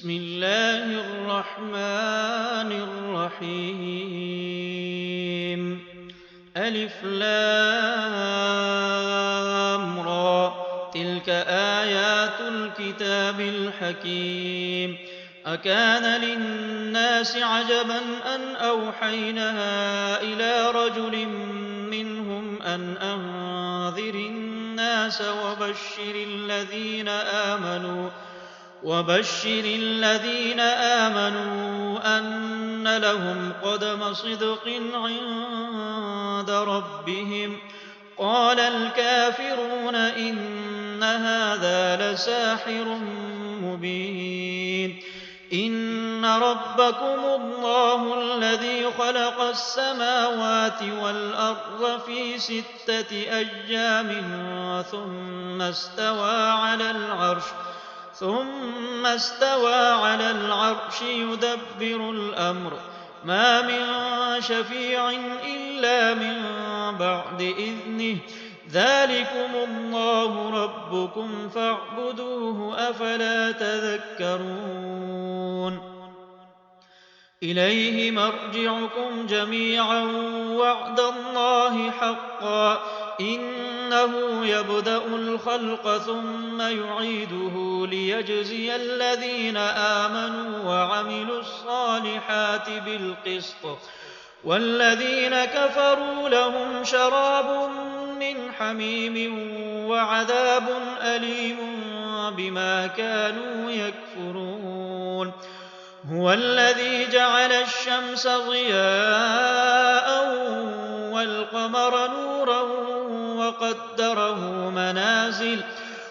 بسم الله الرحمن الرحيم. ألف لام را، تلك آيات الكتاب الحكيم. أكان للناس عجبا أن أوحينا إلى رجل منهم أن أنذر الناس وبشر الذين آمنوا أن لهم قدم صدق عند ربهم. قال الكافرون إن هذا لساحر مبين. إن ربكم الله الذي خلق السماوات والأرض في 6 أيام ثم استوى على العرش يدبر الأمر. ما من شفيع إلا من بعد إذنه. ذلكم الله ربكم فاعبدوه أفلا تذكرون. إليه مرجعكم جميعا وعد الله حقا. إنه يبدأ الخلق ثم يعيده ليجزي الذين آمنوا وعملوا الصالحات بالقسط، والذين كفروا لهم شراب من حميم وعذاب أليم بما كانوا يكفرون. هو الذي جعل الشمس ضياء والقمر نورا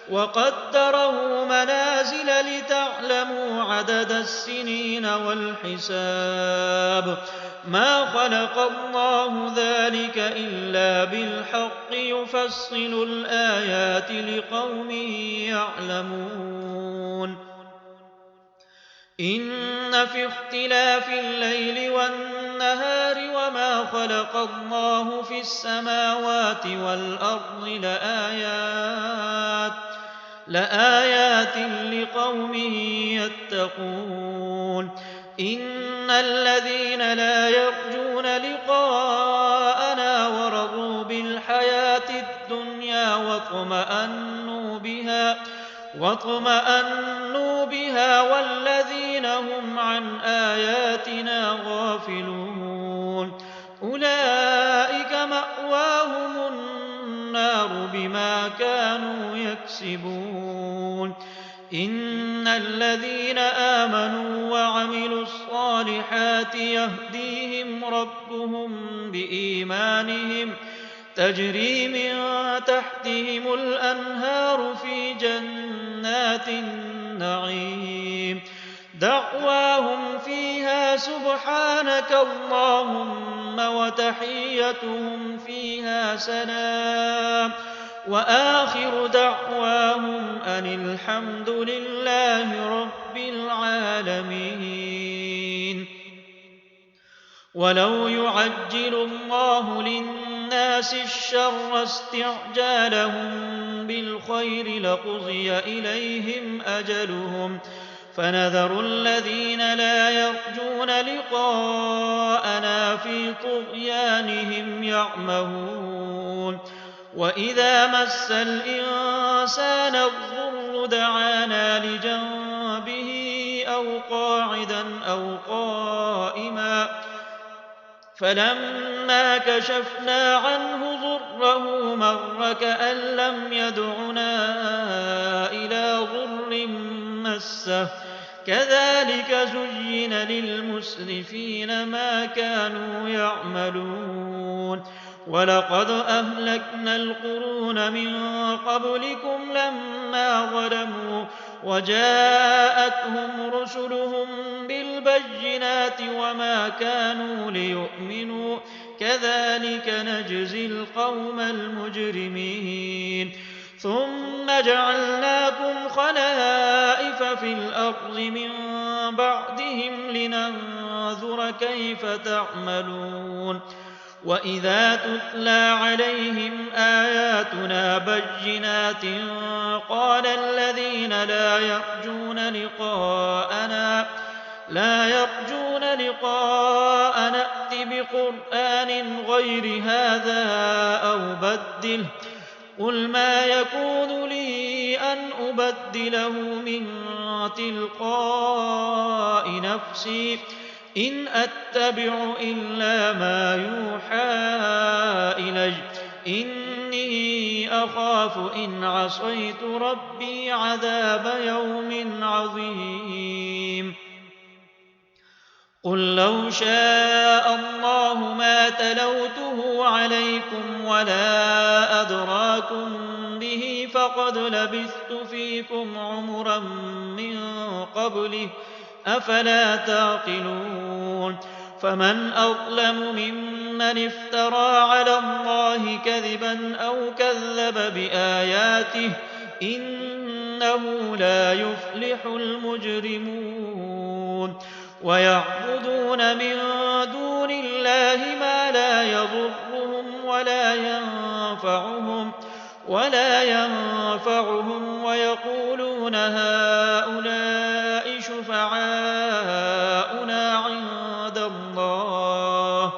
وقدره منازل لتعلموا عدد السنين والحساب. ما خلق الله ذلك إلا بالحق يفصل الآيات لقوم يعلمون. إن في اختلاف الليل والنهار وما خلق الله في السماوات والأرض لآيات لقوم يتقون. إن الذين لا يرجون لقاءنا ورضوا بالحياة الدنيا واطمأنوا بها والذين هم عن آياتنا غافلون أولئك مأواهم النار بما كانوا يكسبون. إن الذين آمنوا وعملوا الصالحات يهديهم ربهم بإيمانهم تجري من تحتهم الأنهار في جنات النعيم. دعواهم فيها سبحانك اللهم وتحيتهم فيها سلام وآخر دعواهم أن الحمد لله رب العالمين. ولو يعجل الله للناس الشر استعجالهم بالخير لقضي إليهم أجلهم فنذر الذين لا يرجون لقاءنا في طغيانهم يعمهون. وإذا مس الإنسان الضر دعانا لجنبه أو قاعدا أو قائما فلما كشفنا عنه ضره مر كأن لم يدعنا إلى ضر مسه. كذلك زين للمسرفين ما كانوا يعملون. ولقد أهلكنا القرون من قبلكم لما ظلموا وجاءتهم رسلهم بالبينات وما كانوا ليؤمنوا كذلك نجزي القوم المجرمين. ثم جعلناكم خلائف في الأرض من بعدهم لننظر كيف تعملون. وإذا تتلى عليهم آياتنا بينات قال الذين لا يرجون لقاءنا ائت بقرآن غير هذا أو بدله قل ما يكون لي أن أبدله من تلقاء نفسي إن أتبع إلا ما يوحى إلي إني أخاف إن عصيت ربي عذاب يوم عظيم قل لو شاء الله ما تلوته عليكم ولا أدراكم به فقد لبثت فيكم عمرا من قبله أفلا تعقلون فمن أظلم ممن افترى على الله كذبا أو كذب بآياته إنه لا يفلح المجرمون ويعبدون من دون الله ما لا يضرهم ولا ينفعهم ويقولون هؤلاء شفعاؤنا عند الله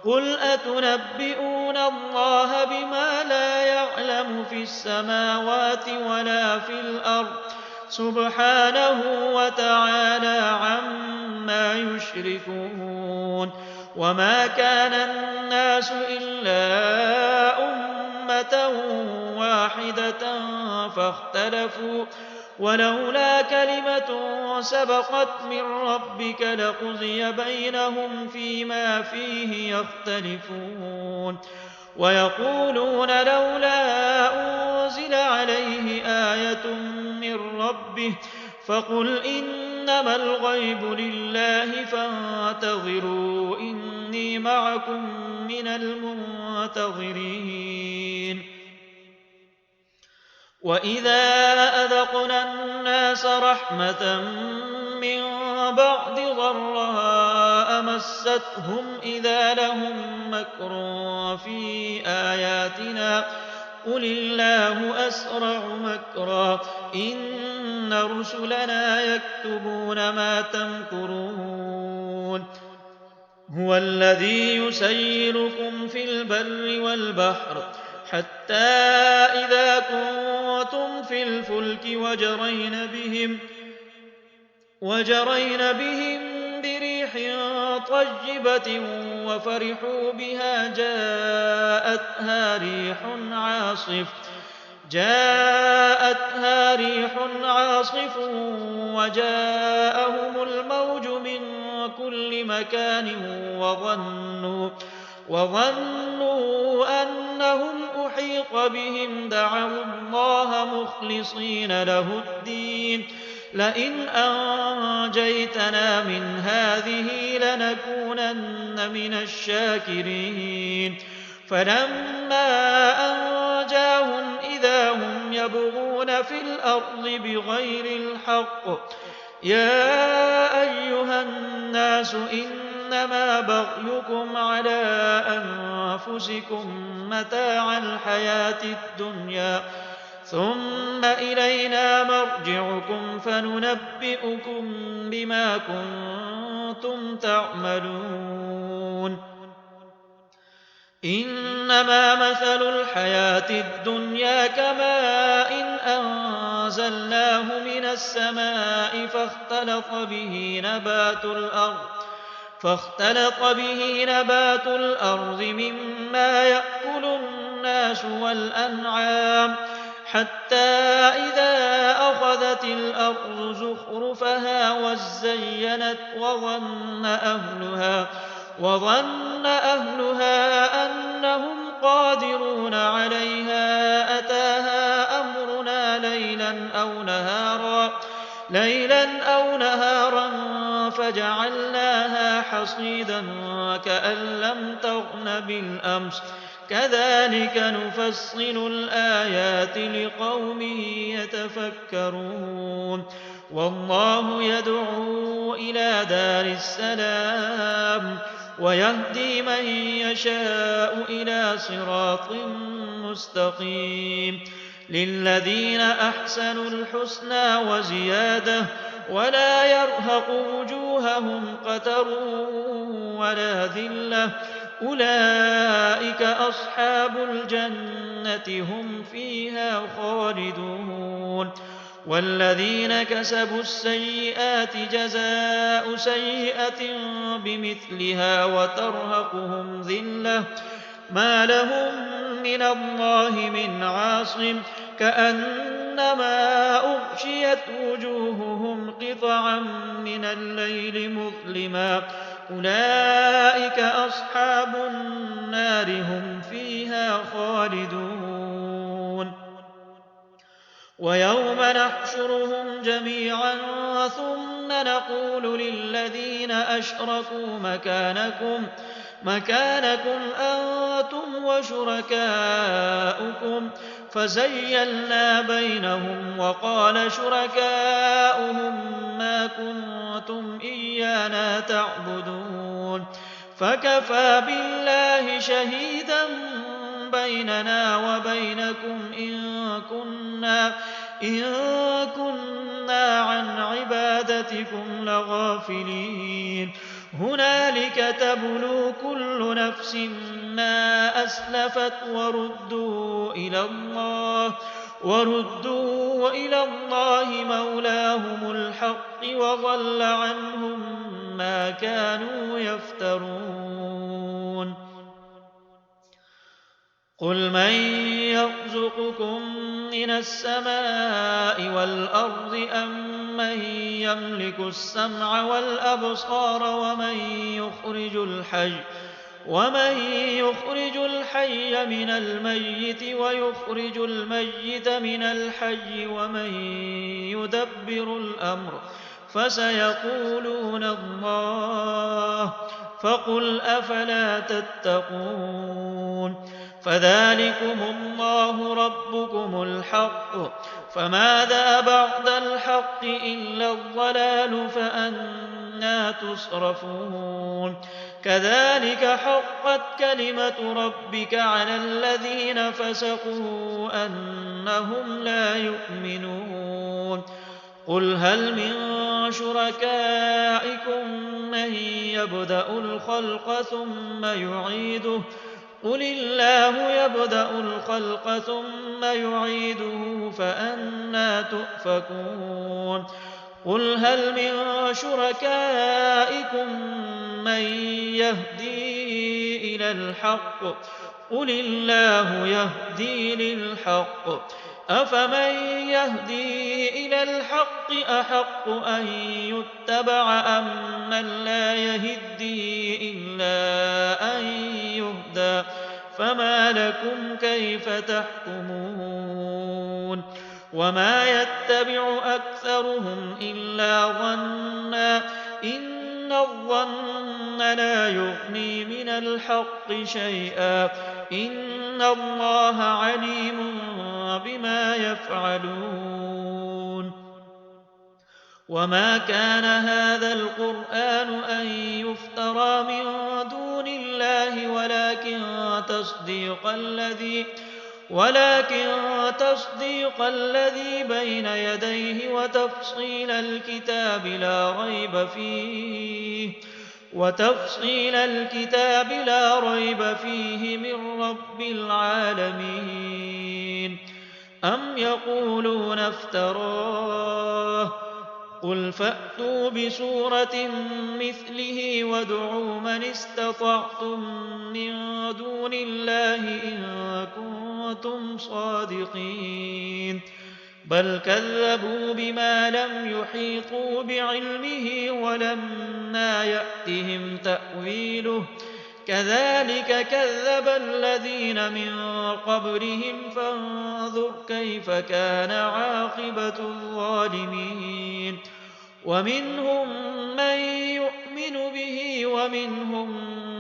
قل أتنبئون الله بما لا يعلم في السماوات ولا في الأرض سبحانه وتعالى عما يشركون وما كان الناس إلا أمة واحدة فاختلفوا ولولا كلمة سبقت من ربك لقضي بينهم فيما فيه يختلفون ويقولون لولا أنزل عليه آية من ربه فقل إنما الغيب لله فانتظروا إني معكم من المنتظرين وإذا أذقنا الناس رحمة من بعد ضراء مستهم إذا لهم مكر في آياتنا قل الله أسرع مكرا إن رسلنا يكتبون ما تمكرون هو الذي يسيركم في البر والبحر حتى إذا كنتم في الفلك وجرين بهم بريح طيبة وفرحوا بها جاءتها ريح عاصف وجاءهم الموج من كل مكان وظنوا أنهم أحيط بهم دعوا الله مخلصين له الدين لئن أنجيتنا من هذه لنكونن من الشاكرين فلما أنجاهم إذا هم يبغون في الأرض بغير الحق يا أيها الناس إنما بغيكم على أنفسكم متاع الحياة الدنيا ثم إلينا مرجعكم فننبئكم بما كنتم تعملون إنما مثل الحياة الدنيا كماء أنزلناه من السماء فاختلط به نبات الأرض مما يأكل الناس والأنعام حتى إذا أخذت الأرض زخرفها وزينت وظن أهلها أنهم قادرون عليها أتاها أمرنا ليلا أو نهارا فجعلناها حصيدا كأن لم تغن بالأمس كذلك نفصل الآيات لقوم يتفكرون والله يدعو إلى دار السلام ويهدي من يشاء إلى صراط مستقيم للذين أحسنوا الحسنى وزيادة ولا يرهق وجوههم قتر ولا ذلة أولئك أصحاب الجنة هم فيها خالدون والذين كسبوا السيئات جزاء سيئة بمثلها وترهقهم ذلة ما لهم من الله من عاصم كأنما أغشيت وجوههم قطعا من الليل مظلما أولئك أصحاب النار هم فيها خالدون ويوم نحشرهم جميعا ثم نقول للذين أشركوا مكانكم أنتم وشركاؤكم فزيلنا بينهم وقال شركاؤهم ما كنتم إيانا تعبدون فكفى بالله شهيدا بيننا وبينكم إن كنا عن عبادتكم لغافلين هنالك تبلو كل نفس ما أسلفت وردوا إلى الله مولاهم الحق وضل عنهم ما كانوا يفترون قل من يرزقكم من السماء والأرض أم من يملك السمع والأبصار ومن يخرج الحي من الميت ويخرج الميت من الحي ومن يدبر الأمر فسيقولون الله فقل أفلا تتقون فذلكم الله ربكم الحق فماذا بعد الحق إلا الضلال فأنى تصرفون كذلك حقت كلمة ربك على الذين فسقوا أنهم لا يؤمنون قل هل من شركائكم من يبدأ الخلق ثم يعيده قل الله يبدأ الخلق ثم يعيده فأنى تؤفكون قل هل من شركائكم من يهدي إلى الحق قل الله يهدي للحق أفمن يهدي إلى الحق أحق أن يتبع أم من لا يهدي إلا أن يهدى فما لكم كيف تحكمون وما يتبع أكثرهم إلا ظنا إن الظن لا يغني من الحق شيئا إن الله عليم بما يفعلون وما كان هذا القرآن أن يفترى من دون الله ولكن تصديق الذي بين يديه وتفصيل الكتاب لا ريب فيه من رب العالمين أم يقولون افتراه قل فأتوا بسورة مثله وادعوا من استطعتم من دون الله إن كنتم صادقين بل كذبوا بما لم يحيطوا بعلمه ولما يأتهم تأويله كذلك كذب الذين من قبلهم فانظر كيف كان عاقبة الظالمين ومنهم من يؤمن به ومنهم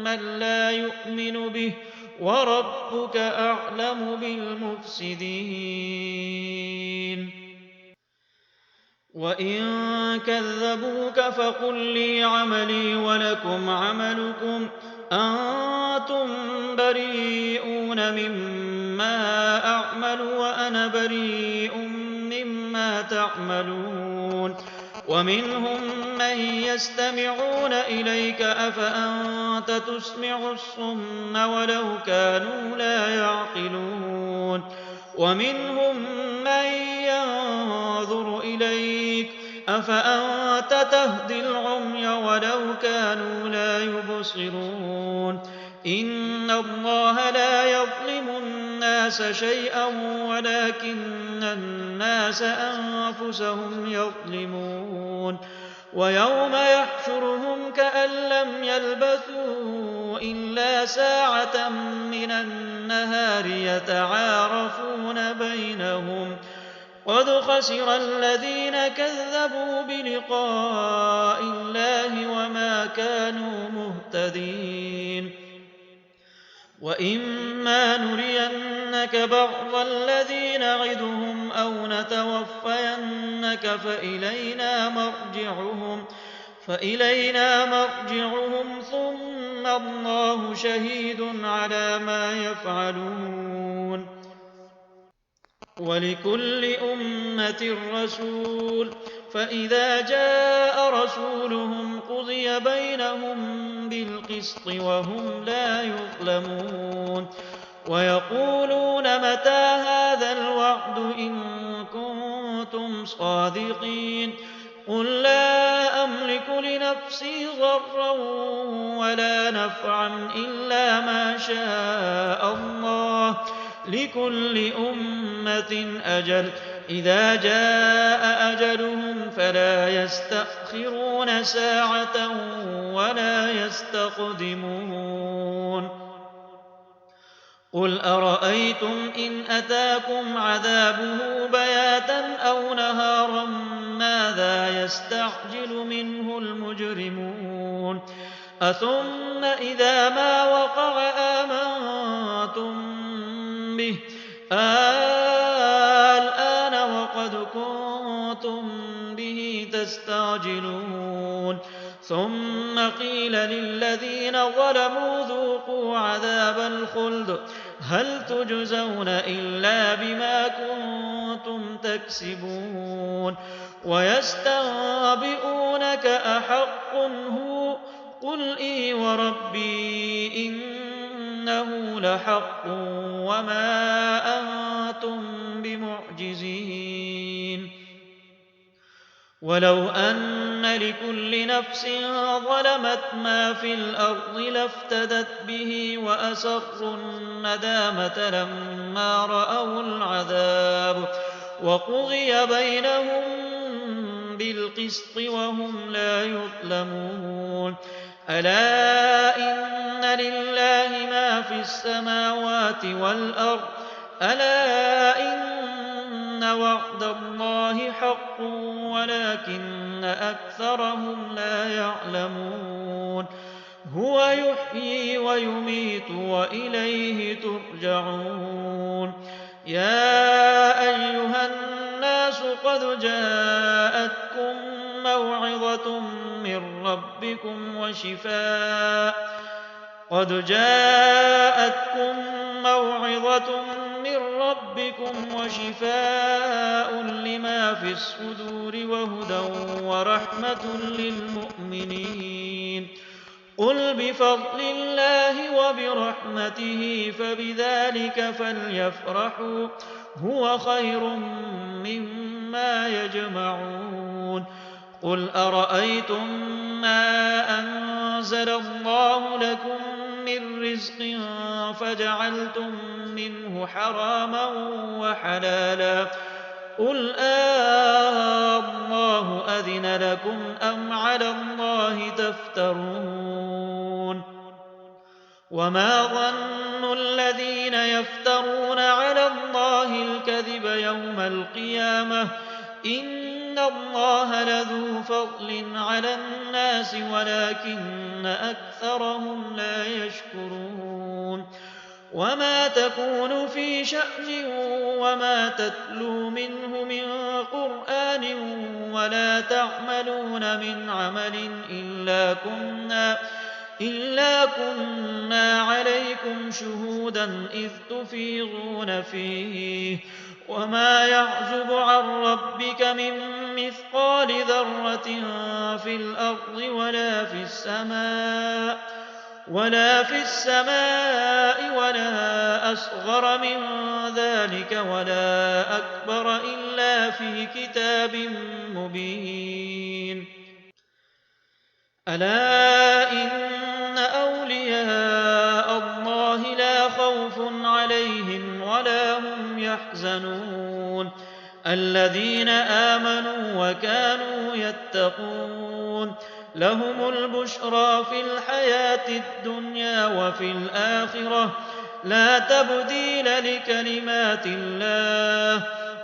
من لا يؤمن به وربك أعلم بالمفسدين وإن كذبوك فقل لي عملي ولكم عملكم أنتم بريئون مما أعمل وأنا بريء مما تعملون ومنهم من يستمعون إليك أفأنت تسمع الصم ولو كانوا لا يعقلون ومنهم من ينظر إليك أفأنت تهدي العمي ولو كانوا لا يبصرون إن الله لا يظلم الناس شيئا ولكن الناس أنفسهم يظلمون ويوم يحشرهم كأن لم يلبثوا إلا ساعة من النهار يتعارفون بينهم قد خسر الذين كذبوا بلقاء الله وما كانوا مهتدين وإما نرينك بعض الذي نعدهم أو نتوفينك فإلينا مرجعهم ثم الله شهيد على ما يفعلون ولكل أمة رسول فإذا جاء رسولهم قضي بينهم بالقسط وهم لا يظلمون ويقولون متى هذا الوعد إن كنتم صادقين قل لا أملك لنفسي ضرا ولا نفعا إلا ما شاء الله لكل أمة أجل إذا جاء أجلهم فلا يستأخرون ساعة ولا يستقدمون قل أرأيتم إن أتاكم عذابه بياتا أو نهارا ماذا يستعجل منه المجرمون أثم إذا ما وقع آمنتم به الآن وقد كنتم به تستعجلون ثم قيل للذين ظلموا ذوقوا عذاب الخلد هل تجزون إلا بما كنتم تكسبون ويستنبئونك أحق هو قل إي وربي إنه لحق وما أنتم بمعجزين ولو أن لكل نفس ظلمت ما في الأرض لافتدت به وأسروا الندامة لما رأوا العذاب وقضي بينهم بالقسط وهم لا يظلمون ألا إن لله ما في السماوات والأرض ألا إن وعد الله حق ولكن أكثرهم لا يعلمون هو يحيي ويميت وإليه ترجعون يا أيها الناس قد جاءتكم موعظة من ربكم وشفاء لما في الصدور وهدى ورحمة للمؤمنين قل بفضل الله وبرحمته فبذلك فليفرحوا هو خير مما يجمعون قل أرأيتم ما أنزل الله لكم من رزق فجعلتم منه حراما وحلالا قل الله أذن لكم أم على الله تفترون وما ظن الذين يفترون على الله الكذب يوم القيامة إن الله لذو فضل على الناس ولكن أكثرهم لا يشكرون وما تكون في شأن وما تتلو منه من قرآن ولا تعملون من عمل إلا كنا عليكم شهودا إذ تفيضون فيه وما يعزب عن ربك من مثقال ذرة في الأرض ولا في السماء ولا أصغر من ذلك ولا أكبر إلا في كتاب مبين ألا إن أولياء الله لا خوف عليهم ولا هم يحزنون الذين آمنوا وكانوا يتقون لهم البشرى في الحياة الدنيا وفي الآخرة لا تبديل لكلمات الله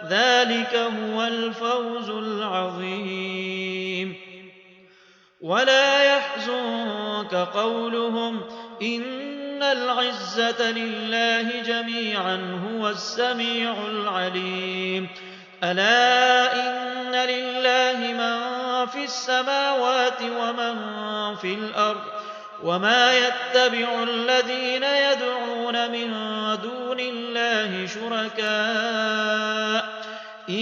ذلك هو الفوز العظيم ولا يحزنك قولهم إن العزة لله جميعا هو السميع العليم ألا إن لله من في السماوات ومن في الأرض وما يتبع الذين يدعون من دون الله شركاء إن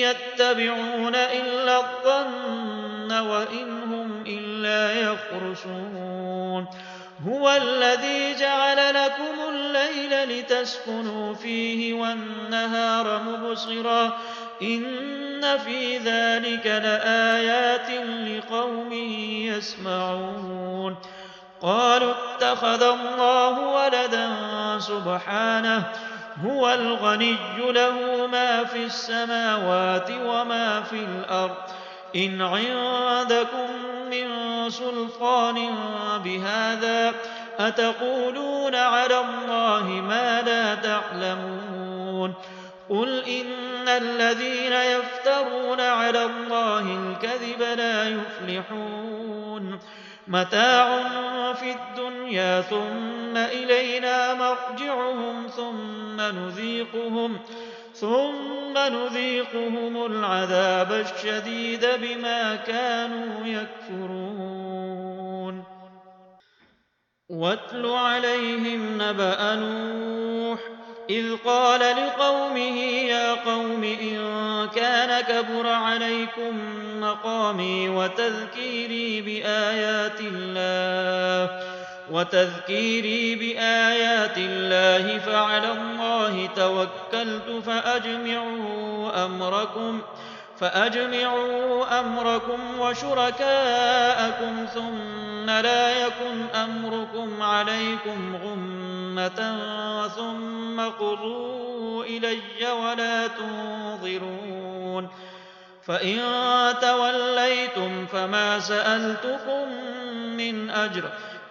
يتبعون إلا الظن وإن هم إلا يخرصون هو الذي جعل لكم الليل لتسكنوا فيه والنهار مبصرا إن في ذلك لآيات لقوم يسمعون قالوا اتخذ الله ولدا سبحانه هو الغني له ما في السماوات وما في الأرض إن عندكم من سلطان بهذا أتقولون على الله ما لا تعلمون قل إن الذين يفترون على الله الكذب لا يفلحون متاع في الدنيا ثم إلينا مرجعهم ثم نذيقهم العذاب الشديد بما كانوا يكفرون واتل عليهم نبأ نوح إذ قال لقومه يا قوم إن كان كبر عليكم مقامي وتذكيري بآيات الله فعلى الله توكلت فأجمعوا أمركم وشركاءكم ثم لا يكن أمركم عليكم غمة ثم قضوا إلي ولا تنظرون فإن توليتم فما سألتكم من أجر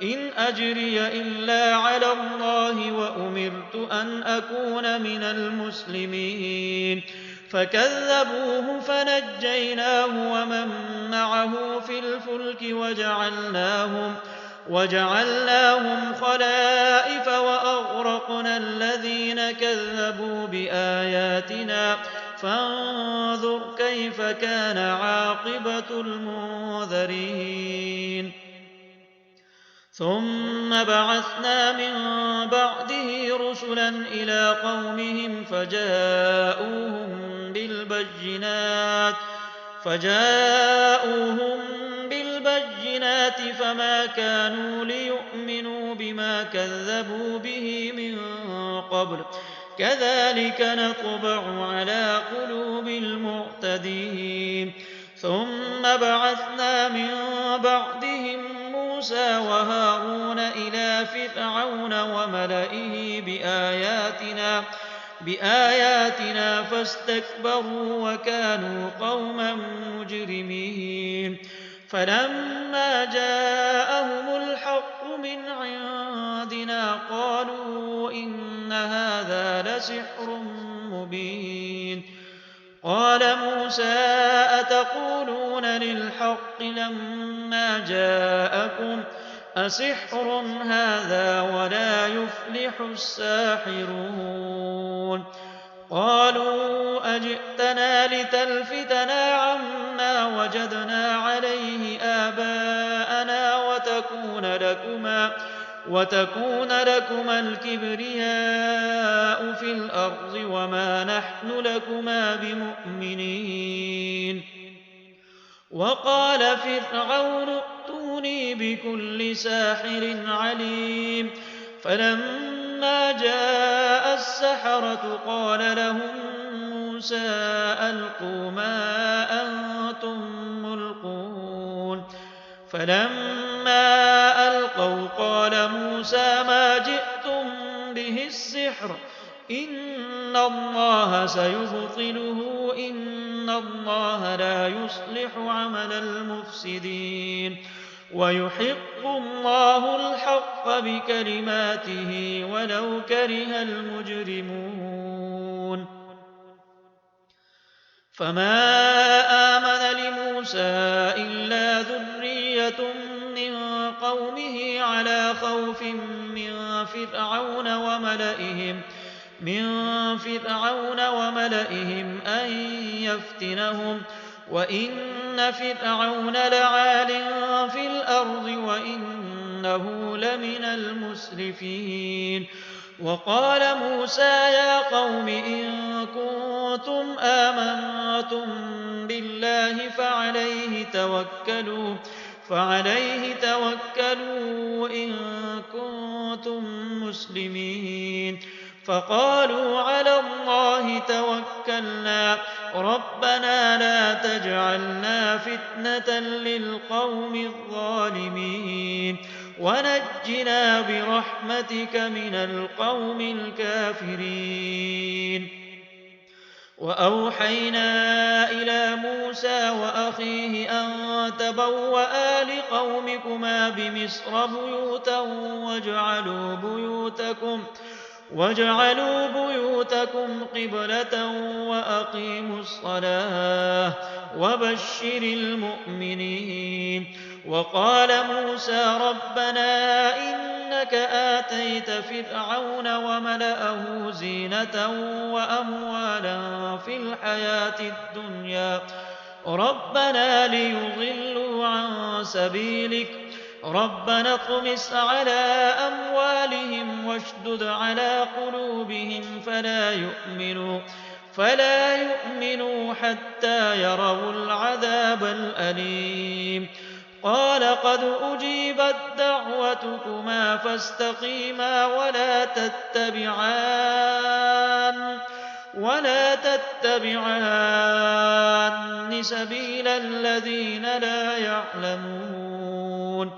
إن أجري إلا على الله وأمرت أن أكون من المسلمين فكذبوه فنجيناه ومن معه في الفلك وجعلناهم خلائف وأغرقنا الذين كذبوا بآياتنا فانظر كيف كان عاقبة المنذرين ثم بعثنا من بعده رسلا إلى قومهم فجاءوهم بالبينات فما كانوا ليؤمنوا بما كذبوا به من قبل كذلك نطبع على قلوب المعتدين ثم بعثنا من بعدهم موسى وهارون إلى فرعون وملئه بآياتنا فاستكبروا وكانوا قوما مجرمين فلما جاءهم الحق من عندنا قالوا إن هذا لسحر مبين قال موسى أتقولون للحق لما جاءكم أسحر هذا ولا يفلح الساحرون قالوا أجئتنا لتلفتنا عما وجدنا عليه آباءنا وتكون لكما الكبرياء في الأرض وما نحن لكما بمؤمنين وقال فرعون ائتوني بكل ساحر عليم فلما جاء السحرة قال لهم موسى ألقوا ما أنتم ملقون فلما ألقوا قال موسى ما جئتم به السحر إن الله سيبطله إن الله لا يصلح عمل المفسدين ويحق الله الحق بكلماته ولو كره المجرمون فما آمن لموسى إلا ذرية من قومه على خوف من فرعون وملئهم أن يفتنهم وإن فرعون لعال في الأرض وإنه لمن المسرفين وقال موسى يا قوم إن كنتم آمنتم بالله فعليه توكلوا إن كنتم مسلمين فقالوا على الله توكلنا ربنا لا تجعلنا فتنة للقوم الظالمين ونجنا برحمتك من القوم الكافرين وأوحينا إلى موسى وأخيه أن تبوأ لقومكما بمصر بيوتا واجعلوا بيوتكم قبلة وأقيموا الصلاة وبشر المؤمنين وقال موسى ربنا إنك آتيت فرعون وملأه زينة وأموالا في الحياة الدنيا ربنا ليضلوا عن سبيلك ربنا اطمس على أموالهم واشدد على قلوبهم فلا يؤمنوا حتى يروا العذاب الأليم قال قد أجيبت دعوتكما فاستقيما ولا تتبعان سبيل الذين لا يعلمون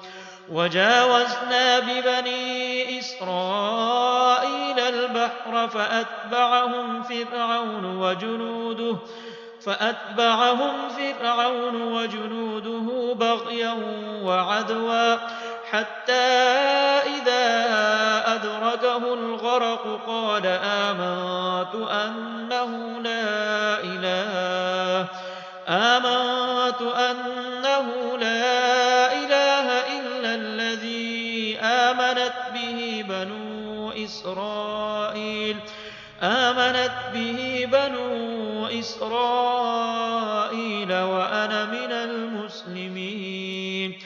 وجاوزنا ببني إسرائيل البحر فأتبعهم فرعون وجنوده بغيا وعدوا حتى إذا أدركه الغرق قال آمنت أنه لا إله إلا الذي آمنت به بنو إسرائيل وأنا من المسلمين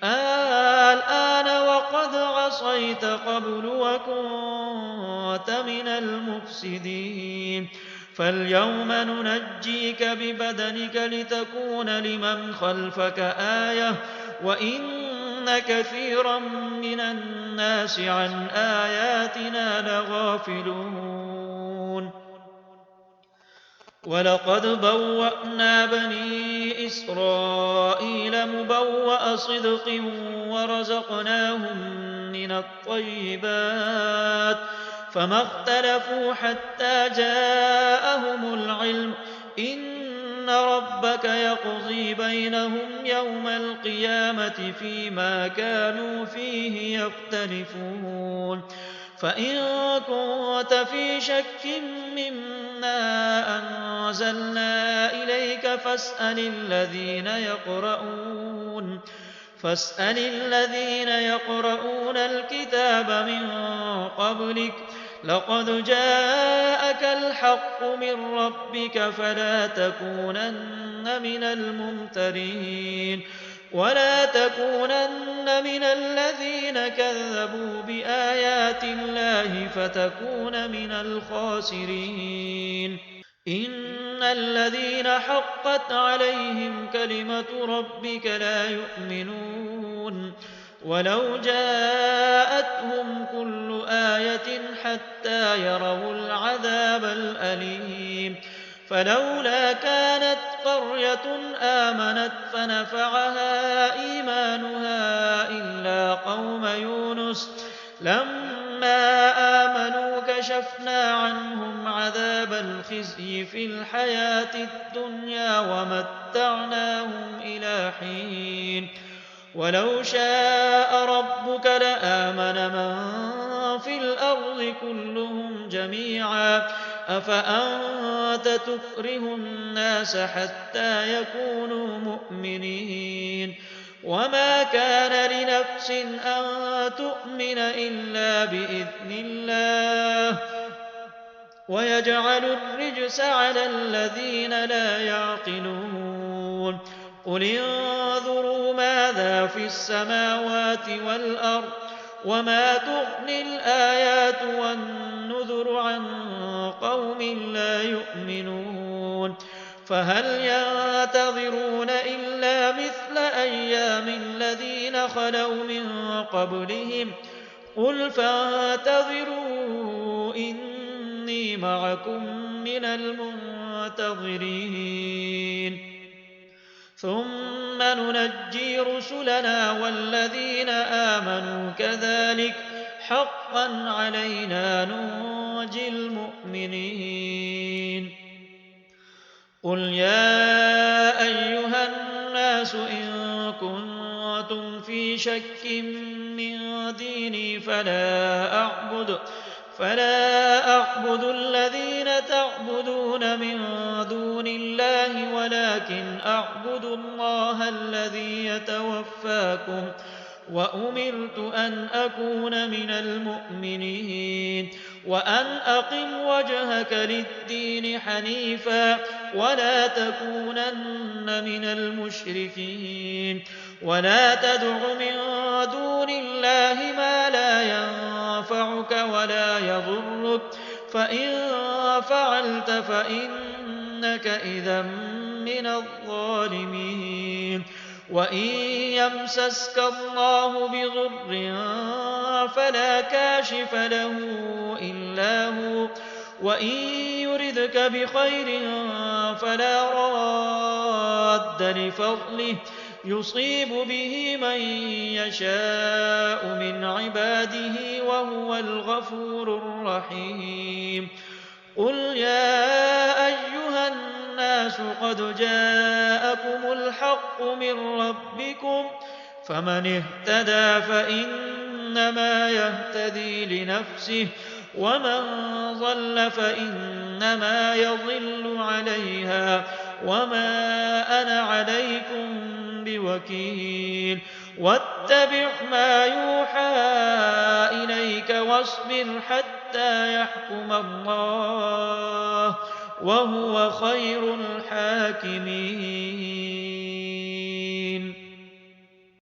الآن وقد عصيت قبل وكنت من المفسدين فاليوم ننجيك ببدنك لتكون لمن خلفك آية وإن كثيرا من الناس عن آياتنا لغافلون ولقد بوأنا بني إسرائيل مبوأ صدق ورزقناهم من الطيبات فما اختلفوا حتى جاءهم العلم إن ربك يقضي بينهم يوم القيامة فيما كانوا فيه يختلفون فإن كنت في شك مما أنزلنا إليك فاسأل فاسأل الذين يقرؤون الكتاب من قبلك لقد جاءك الحق من ربك فلا تكونن من الممترين ولا تكونن من الذين كذبوا بآيات الله فتكون من الخاسرين إن الذين حقت عليهم كلمة ربك لا يؤمنون ولو جاءتهم كل آية حتى يروا العذاب الأليم فلولا كانت قرية آمنت فنفعها إيمانها إلا قوم يونس لما آمنوا كشفنا عنهم عذاب الخزي في الحياة الدنيا ومتعناهم إلى حين ولو شاء ربك لآمن من في الأرض كلهم جميعا أفأنت تكره الناس حتى يكونوا مؤمنين وما كان لنفس أن تؤمن إلا بإذن الله ويجعل الرجس على الذين لا يعقلون قل انظروا ماذا في السماوات والأرض وما تغني الآيات والنذر عن قوم لا يؤمنون فهل ينتظرون إلا مثل أيام الذين خلوا من قبلهم قل فانتظروا إني معكم من المنتظرين ثم ننجي رسلنا والذين آمنوا كذلك حقا علينا ننجي المؤمنين قل يا أيها الناس إن كنتم في شك من ديني فلا أعبد الذين تعبدون من دون الله ولكن أعبد الله الذي يتوفاكم وأمرت أن أكون من المؤمنين وأن أقم وجهك للدين حنيفا ولا تكونن من المشركين ولا تدع من دون الله ما لا ينفعك ولا يضرك فإن فعلت فإنك إذا من الظالمين وإن يمسسك الله بضر فلا كاشف له إلا هو وإن يردك بخير فلا راد لفضله يصيب به من يشاء من عباده وهو الغفور الرحيم قل يا أيها الناس قد جاءكم الحق من ربكم فمن اهتدى فإنما يهتدي لنفسه ومن ضل فإنما يضل عليها وما أنا عليكم بوكيل واتبع ما يوحى إليك واصبر حتى يحكم الله وهو خير الحاكمين